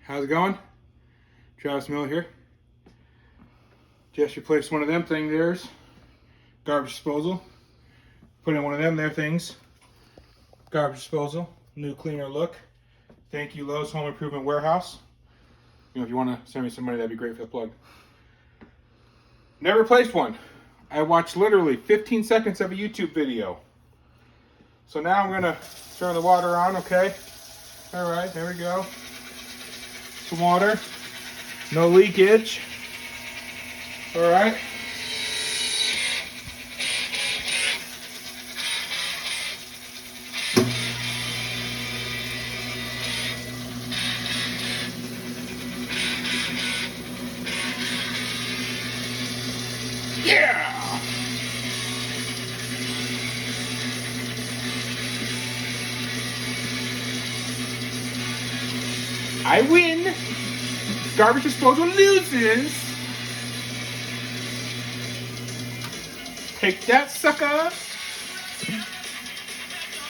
How's it going? Travis Miller here. Just replaced one of them things there's garbage disposal. Put in one of them there things. Garbage disposal. New cleaner look. Thank you, Lowe's Home Improvement Warehouse. You know, if you want to send me some money, that'd be great for the plug. Never replaced one. I watched literally 15 seconds of a YouTube video. So now I'm gonna turn the water on, okay? All right, there we go. Some water, no leakage. All right. Yeah! I win. Garbage disposal loses. Take that, sucker.